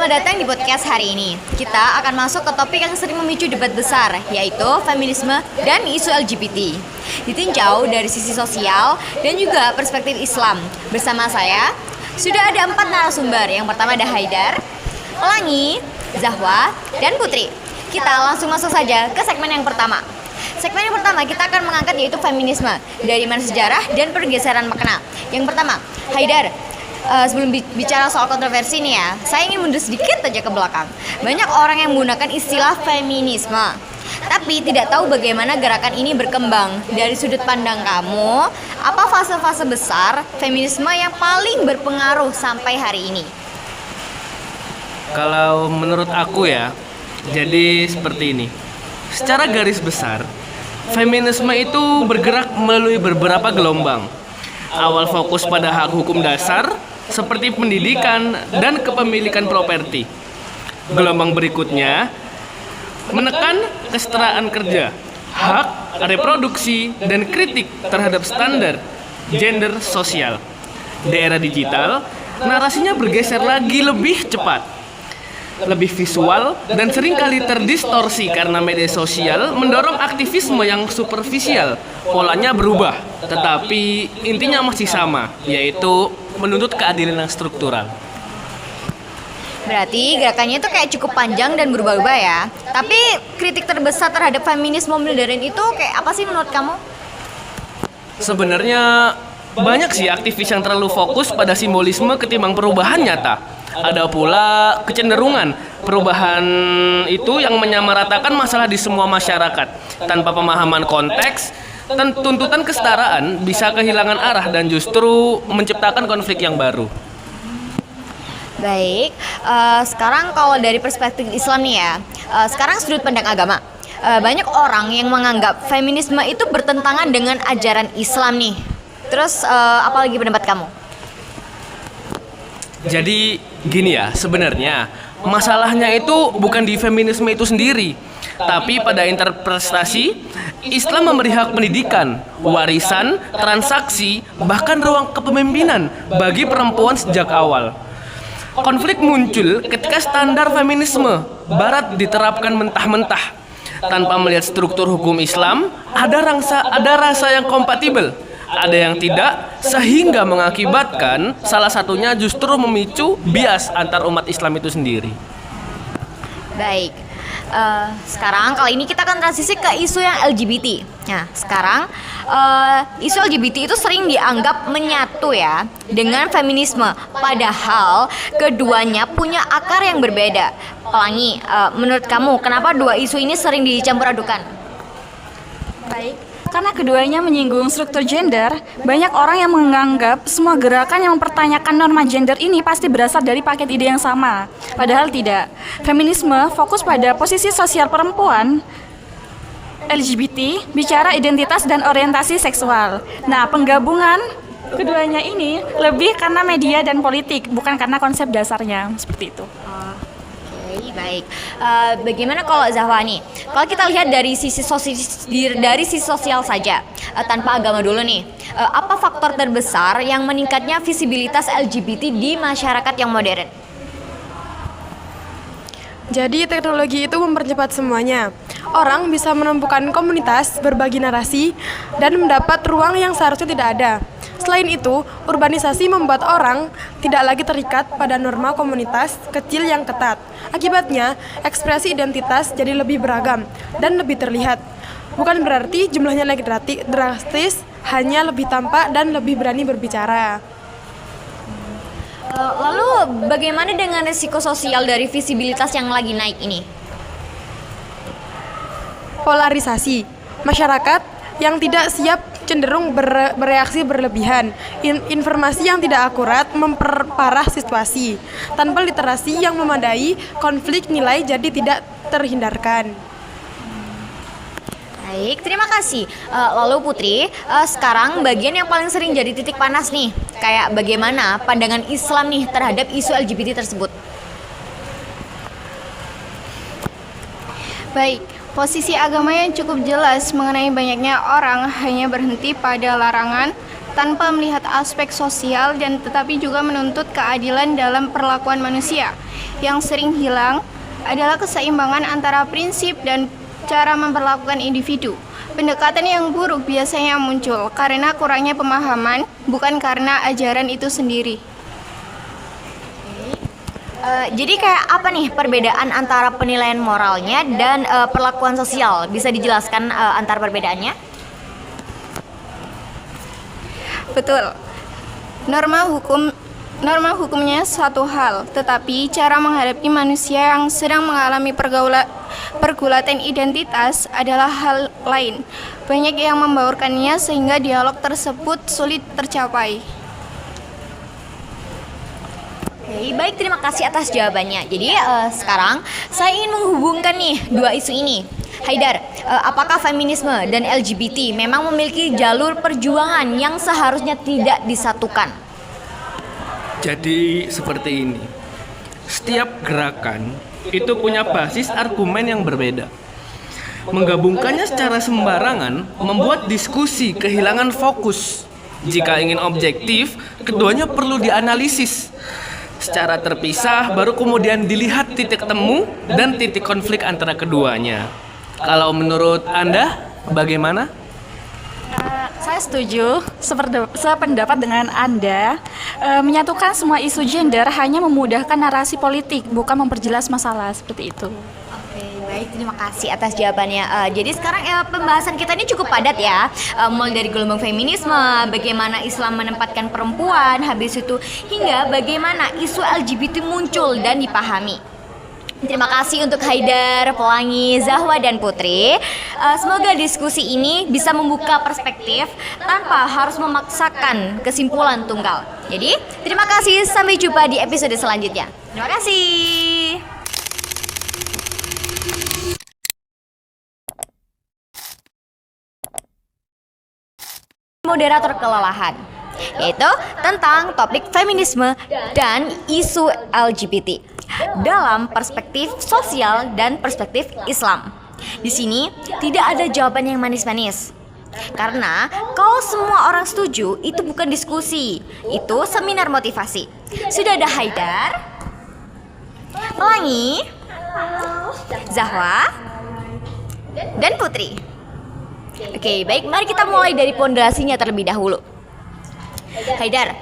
Selamat datang di podcast hari ini. Kita akan masuk ke topik yang sering memicu debat besar, yaitu feminisme dan isu LGBT. Ditinjau dari sisi sosial dan juga perspektif Islam. Bersama saya, sudah ada 4 narasumber. Yang pertama ada Haidar, Pelangi, Zahwa, dan Putri. Kita langsung masuk saja ke segmen yang pertama. Segmen yang pertama kita akan mengangkat yaitu feminisme, dari mana sejarah dan pergeseran makna. Yang pertama, Haidar, sebelum bicara soal kontroversi nih ya, saya ingin mundur sedikit aja ke belakang. Banyak orang yang menggunakan istilah feminisme, tapi tidak tahu bagaimana gerakan ini berkembang. Dari sudut pandang kamu, apa fase-fase besar feminisme yang paling berpengaruh sampai hari ini? Kalau menurut aku ya, jadi seperti ini. Secara garis besar, feminisme itu bergerak melalui beberapa gelombang. Awal fokus pada hak hukum dasar seperti pendidikan dan kepemilikan properti. Gelombang berikutnya menekan kesetaraan kerja, hak reproduksi, dan kritik terhadap standar gender sosial. Di era digital, narasinya bergeser lagi lebih cepat, lebih visual, dan seringkali terdistorsi karena media sosial mendorong aktivisme yang superficial. Polanya berubah, tetapi intinya masih sama, yaitu menuntut keadilan yang struktural. Berarti gerakannya itu kayak cukup panjang dan berubah-ubah ya. Tapi kritik terbesar terhadap feminisme modern itu kayak apa sih menurut kamu? Sebenarnya banyak sih aktivis yang terlalu fokus pada simbolisme ketimbang perubahan nyata. Ada pula kecenderungan perubahan itu yang menyamaratakan masalah di semua masyarakat. Tanpa pemahaman konteks, tuntutan kesetaraan bisa kehilangan arah dan justru menciptakan konflik yang baru. Baik, sekarang kalau dari perspektif Islam nih ya, sekarang sudut pandang agama. Banyak orang yang menganggap feminisme itu bertentangan dengan ajaran Islam nih. Terus apalagi pendapat kamu? Jadi gini ya, sebenarnya masalahnya itu bukan di feminisme itu sendiri, tapi pada interpretasi. Islam memberi hak pendidikan, warisan, transaksi, bahkan ruang kepemimpinan bagi perempuan sejak awal. Konflik muncul ketika standar feminisme Barat diterapkan mentah-mentah tanpa melihat struktur hukum Islam. Ada rasa yang kompatibel, ada yang tidak, sehingga mengakibatkan salah satunya justru memicu bias antar umat Islam itu sendiri. Baik, sekarang kali ini kita akan transisi ke isu yang LGBT. Nah, sekarang isu LGBT itu sering dianggap menyatu ya dengan feminisme, padahal keduanya punya akar yang berbeda. Pelangi, menurut kamu kenapa dua isu ini sering dicampur adukan? Baik, karena keduanya menyinggung struktur gender, banyak orang yang menganggap semua gerakan yang mempertanyakan norma gender ini pasti berasal dari paket ide yang sama. Padahal tidak. Feminisme fokus pada posisi sosial perempuan, LGBT, bicara identitas dan orientasi seksual. Nah, penggabungan keduanya ini lebih karena media dan politik, bukan karena konsep dasarnya. Seperti itu. Oke, baik. Bagaimana kalau Zahwa nih? Kalau kita lihat dari sisi sosial saja, tanpa agama dulu nih, apa faktor terbesar yang meningkatnya visibilitas LGBT di masyarakat yang modern? Jadi teknologi itu mempercepat semuanya. Orang bisa menemukan komunitas, berbagi narasi, dan mendapat ruang yang seharusnya tidak ada. Selain itu, urbanisasi membuat orang tidak lagi terikat pada norma komunitas kecil yang ketat. Akibatnya, ekspresi identitas jadi lebih beragam dan lebih terlihat. Bukan berarti jumlahnya lagi drastis, hanya lebih tampak dan lebih berani berbicara. Lalu bagaimana dengan risiko sosial dari visibilitas yang lagi naik ini? Polarisasi. Masyarakat yang tidak siap cenderung bereaksi berlebihan. Informasi yang tidak akurat memperparah situasi. Tanpa literasi yang memadai, konflik nilai jadi tidak terhindarkan. Baik, terima kasih. Lalu Putri, sekarang bagian yang paling sering jadi titik panas nih, kayak bagaimana pandangan Islam nih terhadap isu LGBT tersebut? Baik, posisi agama yang cukup jelas mengenai banyaknya orang hanya berhenti pada larangan tanpa melihat aspek sosial dan tetapi juga menuntut keadilan dalam perlakuan manusia. Yang sering hilang adalah keseimbangan antara prinsip dan cara memperlakukan individu. Pendekatan yang buruk biasanya muncul karena kurangnya pemahaman, bukan karena ajaran itu sendiri. Jadi kayak apa nih perbedaan antara penilaian moralnya dan perlakuan sosial? Bisa dijelaskan antara perbedaannya? Betul. Norma hukumnya satu hal, tetapi cara menghadapi manusia yang sedang mengalami pergulatan identitas adalah hal lain. Banyak yang membaurkannya sehingga dialog tersebut sulit tercapai. Oke, baik, terima kasih atas jawabannya. Jadi sekarang saya ingin menghubungkan nih dua isu ini. Haidar, apakah feminisme dan LGBT memang memiliki jalur perjuangan yang seharusnya tidak disatukan? Jadi seperti ini. Setiap gerakan itu punya basis argumen yang berbeda. Menggabungkannya secara sembarangan membuat diskusi kehilangan fokus. Jika ingin objektif, keduanya perlu dianalisis secara terpisah, baru kemudian dilihat titik temu dan titik konflik antara keduanya. Kalau menurut Anda, bagaimana? Saya setuju, sependapat dengan Anda. Menyatukan semua isu gender hanya memudahkan narasi politik, bukan memperjelas masalah seperti itu. Oke, baik, terima kasih atas jawabannya. Jadi sekarang pembahasan kita ini cukup padat ya. Mulai dari gelombang feminisme, bagaimana Islam menempatkan perempuan, habis itu hingga bagaimana isu LGBT muncul dan dipahami. Terima kasih untuk Haidar, Pelangi, Zahwa, dan Putri. Semoga diskusi ini bisa membuka perspektif tanpa harus memaksakan kesimpulan tunggal. Jadi, terima kasih. Sampai jumpa di episode selanjutnya. Terima kasih. Moderator kelelahan, yaitu tentang topik feminisme dan isu LGBT dalam perspektif sosial dan perspektif Islam. Di sini tidak ada jawaban yang manis-manis. Karena kalau semua orang setuju, itu bukan diskusi, itu seminar motivasi. Sudah ada Haidar, Pelangi, Zahwa, dan Putri. Oke, baik, mari kita mulai dari pondasinya terlebih dahulu. Haidar,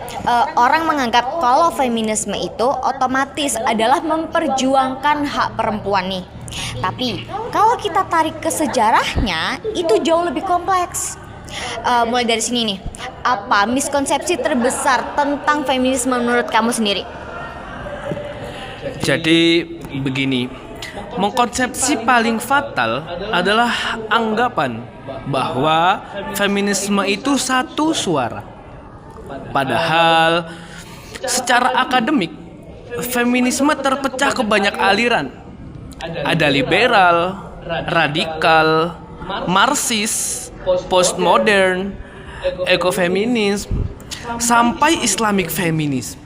orang menganggap kalau feminisme itu otomatis adalah memperjuangkan hak perempuan nih. Tapi kalau kita tarik ke sejarahnya, itu jauh lebih kompleks. Mulai dari sini nih, apa miskonsepsi terbesar tentang feminisme menurut kamu sendiri? Jadi begini, mengkonsepsi paling fatal adalah anggapan bahwa feminisme itu satu suara. Padahal secara akademik, feminisme terpecah ke banyak aliran. Ada liberal, radikal, marxis, postmodern, ekofeminis, sampai Islamic feminism.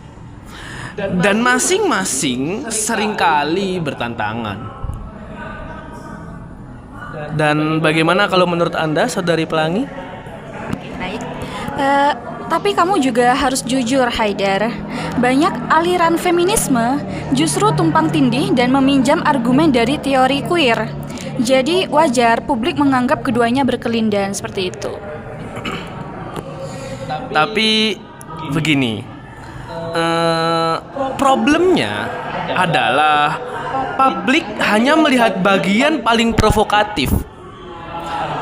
Dan masing-masing seringkali bertentangan. Dan bagaimana kalau menurut Anda, Saudari Pelangi? Baik. Tapi kamu juga harus jujur, Haidar. Banyak aliran feminisme justru tumpang tindih dan meminjam argumen dari teori queer. Jadi wajar publik menganggap keduanya berkelindan seperti itu. Tapi begini, problemnya adalah publik hanya melihat bagian paling provokatif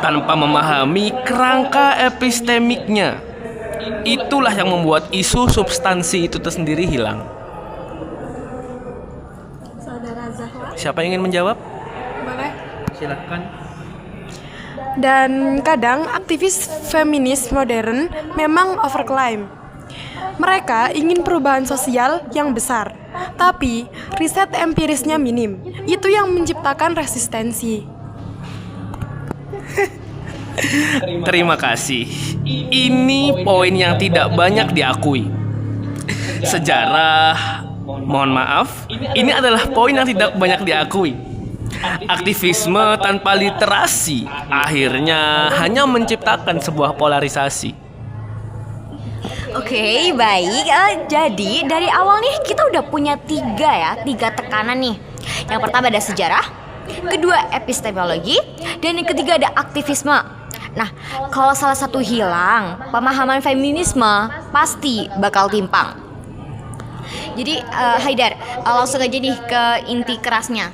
tanpa memahami kerangka epistemiknya. Itulah yang membuat isu substansi itu tersendiri hilang. Siapa yang ingin menjawab? Boleh. Silakan. Dan kadang aktivis feminis modern memang overclaim. Mereka ingin perubahan sosial yang besar, tapi riset empirisnya minim. Itu yang menciptakan resistensi. Terima kasih. Ini poin yang tidak banyak diakui. Sejarah, mohon maaf, ini adalah poin yang tidak banyak diakui. Aktivisme tanpa literasi akhirnya hanya menciptakan sebuah polarisasi. Oke, baik. Jadi dari awal nih kita udah punya tiga tekanan nih. Yang pertama ada sejarah, kedua epistemologi, dan yang ketiga ada aktivisme. Nah, kalau salah satu hilang, pemahaman feminisme pasti bakal timpang. Jadi Haidar, langsung aja nih ke inti kerasnya.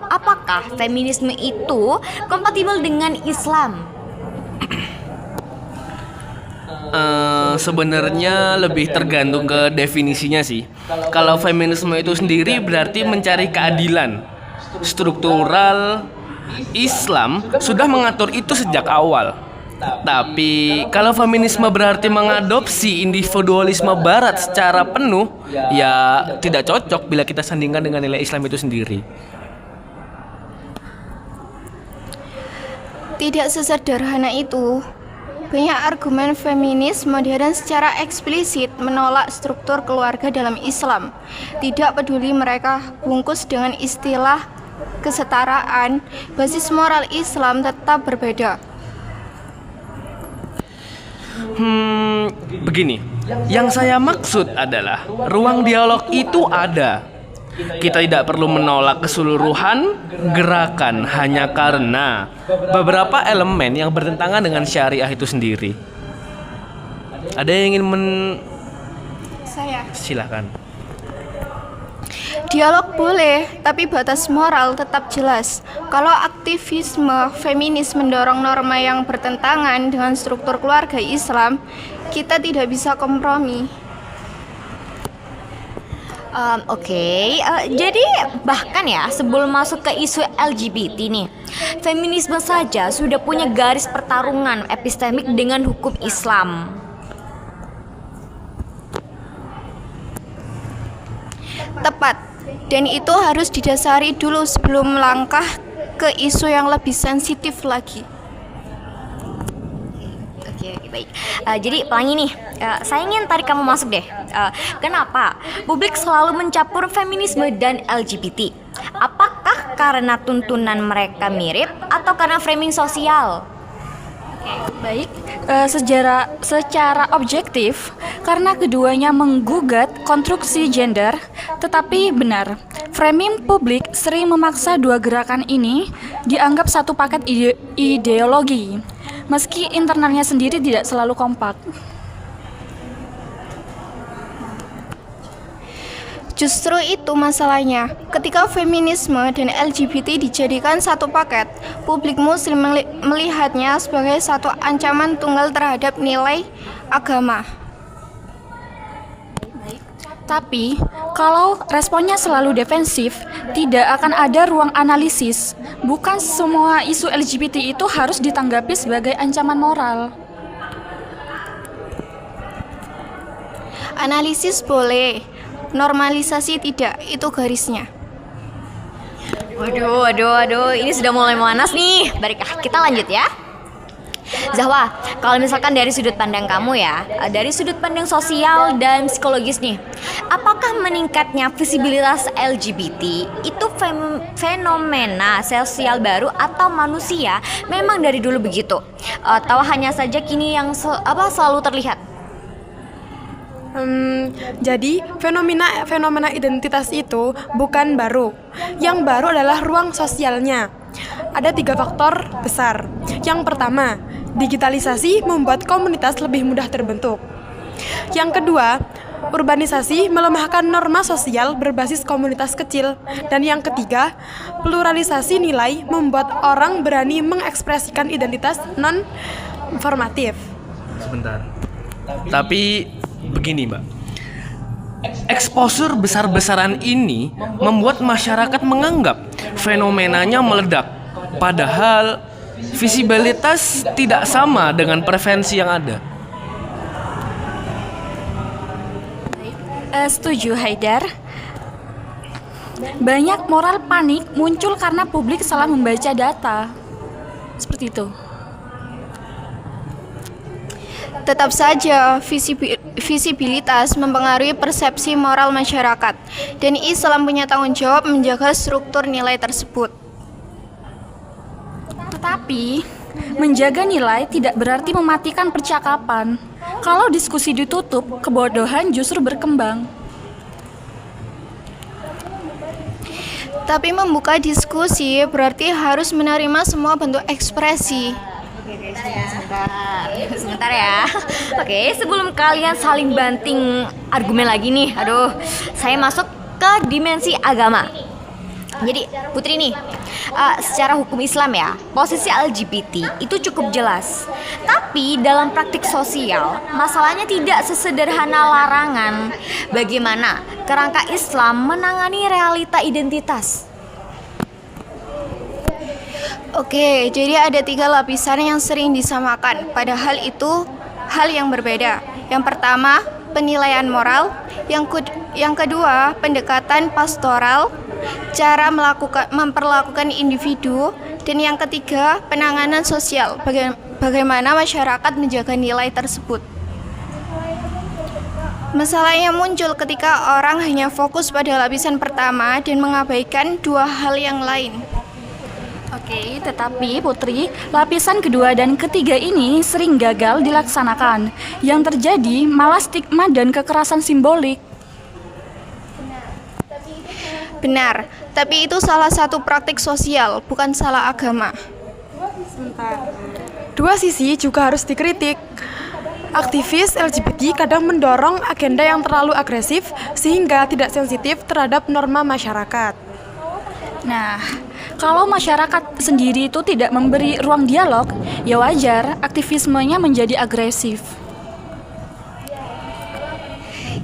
Apakah feminisme itu kompatibel dengan Islam? Sebenarnya lebih tergantung ke definisinya sih. Kalau feminisme itu sendiri berarti mencari keadilan struktural. Islam sudah mengatur itu sejak awal. Tapi kalau feminisme berarti mengadopsi individualisme barat secara penuh, ya tidak cocok bila kita sandingkan dengan nilai Islam itu sendiri. Tidak sesederhana itu. Banyak argumen feminis modern secara eksplisit menolak struktur keluarga dalam Islam. Tidak peduli mereka bungkus dengan istilah kesetaraan, basis moral Islam tetap berbeda. Begini, yang saya maksud adalah ruang dialog itu ada. Kita tidak perlu menolak keseluruhan gerakan hanya karena beberapa elemen yang bertentangan dengan syariah itu sendiri. Ada yang ingin Saya. Silakan. Dialog boleh, tapi batas moral tetap jelas. Kalau aktivisme feminis mendorong norma yang bertentangan dengan struktur keluarga Islam, kita tidak bisa kompromi. Oke, jadi bahkan ya sebelum masuk ke isu LGBT nih, feminisme saja sudah punya garis pertarungan epistemik dengan hukum Islam. Tepat, dan itu harus didasari dulu sebelum melangkah ke isu yang lebih sensitif lagi. Oke, baik. Jadi pelangi nih, saya ingin tarik kamu masuk deh. Kenapa publik selalu mencampur feminisme dan LGBT? Apakah karena tuntunan mereka mirip atau karena framing sosial? Baik, secara objektif, karena keduanya menggugat konstruksi gender, tetapi benar, framing publik sering memaksa dua gerakan ini dianggap satu paket ideologi, meski internalnya sendiri tidak selalu kompak. Justru itu masalahnya. Ketika feminisme dan LGBT dijadikan satu paket, publik muslim melihatnya sebagai satu ancaman tunggal terhadap nilai agama. Tapi, kalau responnya selalu defensif, tidak akan ada ruang analisis. Bukan semua isu LGBT itu harus ditanggapi sebagai ancaman moral. Analisis boleh, normalisasi tidak, itu garisnya. Waduh, ini sudah mulai memanas nih. Baiklah, kita lanjut ya. Zahwa, kalau misalkan dari sudut pandang kamu ya, dari sudut pandang sosial dan psikologis nih, apakah meningkatnya visibilitas LGBT itu fenomena sosial baru atau manusia memang dari dulu begitu? Atau hanya saja kini yang selalu terlihat? Jadi fenomena identitas itu bukan baru. Yang baru adalah ruang sosialnya. Ada 3 faktor besar. Yang pertama, digitalisasi membuat komunitas lebih mudah terbentuk. Yang kedua, urbanisasi melemahkan norma sosial berbasis komunitas kecil. Dan yang ketiga, pluralisasi nilai membuat orang berani mengekspresikan identitas non-formatif. Sebentar. Tapi begini, Mbak. Exposure besar-besaran ini membuat masyarakat menganggap fenomenanya meledak. Padahal visibilitas tidak sama dengan preferensi yang ada. Setuju, Haidar. Banyak moral panik muncul karena publik salah membaca data. Seperti itu. Tetap saja, visibilitas mempengaruhi persepsi moral masyarakat, dan Islam punya tanggung jawab menjaga struktur nilai tersebut. Tetapi, Menjaga nilai tidak berarti mematikan percakapan. Kalau diskusi ditutup, kebodohan justru berkembang. Tapi membuka diskusi berarti harus menerima semua bentuk ekspresi. Sebentar ya. Oke, sebelum kalian saling banting argumen lagi nih, saya masuk ke dimensi agama. Jadi Putri nih, secara hukum Islam ya, posisi LGBT itu cukup jelas. Tapi dalam praktik sosial, masalahnya tidak sesederhana larangan. Bagaimana kerangka Islam menangani realita identitas? Oke, jadi ada 3 lapisan yang sering disamakan, padahal itu hal yang berbeda. Yang pertama, penilaian moral. Yang kedua, pendekatan pastoral, cara memperlakukan individu. Dan yang ketiga, penanganan sosial, bagaimana masyarakat menjaga nilai tersebut. Masalahnya muncul ketika orang hanya fokus pada lapisan pertama dan mengabaikan 2 hal yang lain. Oke, tetapi Putri, lapisan kedua dan ketiga ini sering gagal dilaksanakan. Yang terjadi malah stigma dan kekerasan simbolik. Benar, tapi itu salah satu praktik sosial, bukan salah agama. Dua sisi juga harus dikritik. Aktivis LGBT kadang mendorong agenda yang terlalu agresif sehingga tidak sensitif terhadap norma masyarakat. Nah, kalau masyarakat sendiri itu tidak memberi ruang dialog, ya wajar aktivismenya menjadi agresif.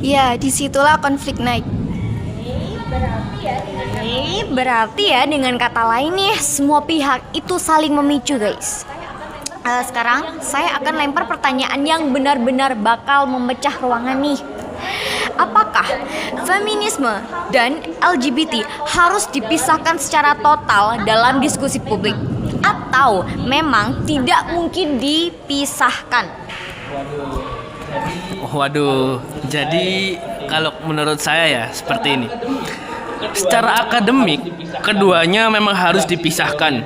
Ya, disitulah konflik naik. Berarti ya dengan kata lain nih, semua pihak itu saling memicu guys. Sekarang saya akan lempar pertanyaan yang benar-benar bakal memecah ruangan nih. Apakah feminisme dan LGBT harus dipisahkan secara total dalam diskusi publik? Atau memang tidak mungkin dipisahkan? Waduh, jadi kalau menurut saya ya seperti ini. Secara akademik, keduanya memang harus dipisahkan.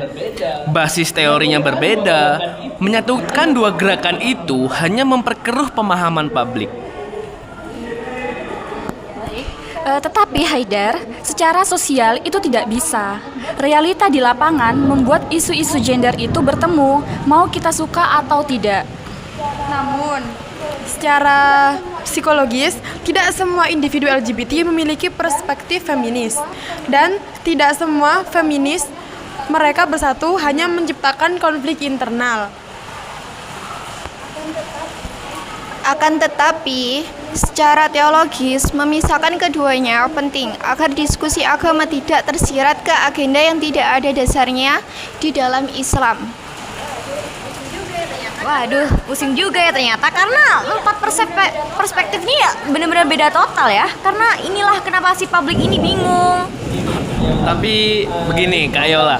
Basis teorinya berbeda, menyatukan dua gerakan itu hanya memperkeruh pemahaman publik. Tetapi Haidar, secara sosial itu tidak bisa. Realita di lapangan membuat isu-isu gender itu bertemu, mau kita suka atau tidak. Namun, secara psikologis, tidak semua individu LGBT memiliki perspektif feminis. Dan tidak semua feminis mereka bersatu hanya menciptakan konflik internal. Akan tetapi, secara teologis, memisahkan keduanya penting agar diskusi agama tidak tersirat ke agenda yang tidak ada dasarnya di dalam Islam. Waduh, pusing juga ya ternyata karena 4 perspektifnya ya benar-benar beda total ya. Karena inilah kenapa si publik ini bingung. Tapi begini Kak Yola,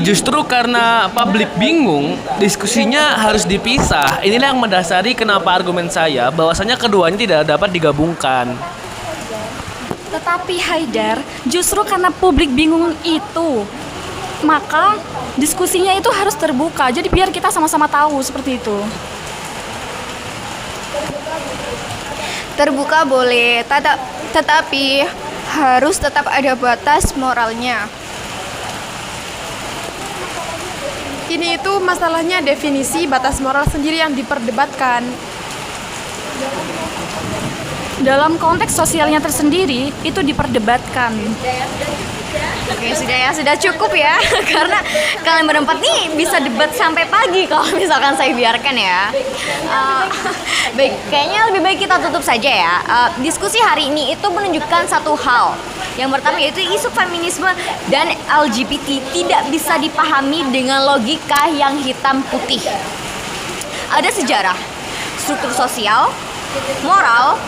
justru karena publik bingung, diskusinya harus dipisah. Inilah yang mendasari kenapa argumen saya bahwasanya keduanya tidak dapat digabungkan. Tetapi Haidar, justru karena publik bingung itu, maka diskusinya itu harus terbuka. Jadi biar kita sama-sama tahu seperti itu. Terbuka boleh, tetapi harus tetap ada batas moralnya. Ini itu masalahnya definisi batas moral sendiri yang diperdebatkan. Dalam konteks sosialnya tersendiri, itu diperdebatkan. Oke, sudah cukup ya. Karena kalian berempat nih bisa debat sampai pagi kalau misalkan saya biarkan ya. Baik, kayaknya lebih baik kita tutup saja ya. Diskusi hari ini itu menunjukkan satu hal. Yang pertama yaitu isu feminisme dan LGBT tidak bisa dipahami dengan logika yang hitam putih. Ada sejarah, struktur sosial, moral,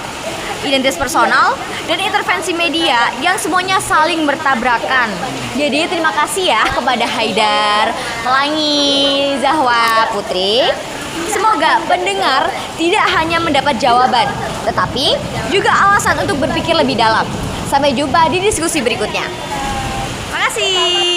identitas personal, dan intervensi media yang semuanya saling bertabrakan. Jadi terima kasih ya kepada Haidar, Pelangi, Zahwa, Putri. Semoga pendengar tidak hanya mendapat jawaban, tetapi juga alasan untuk berpikir lebih dalam. Sampai jumpa di diskusi berikutnya. Terima kasih.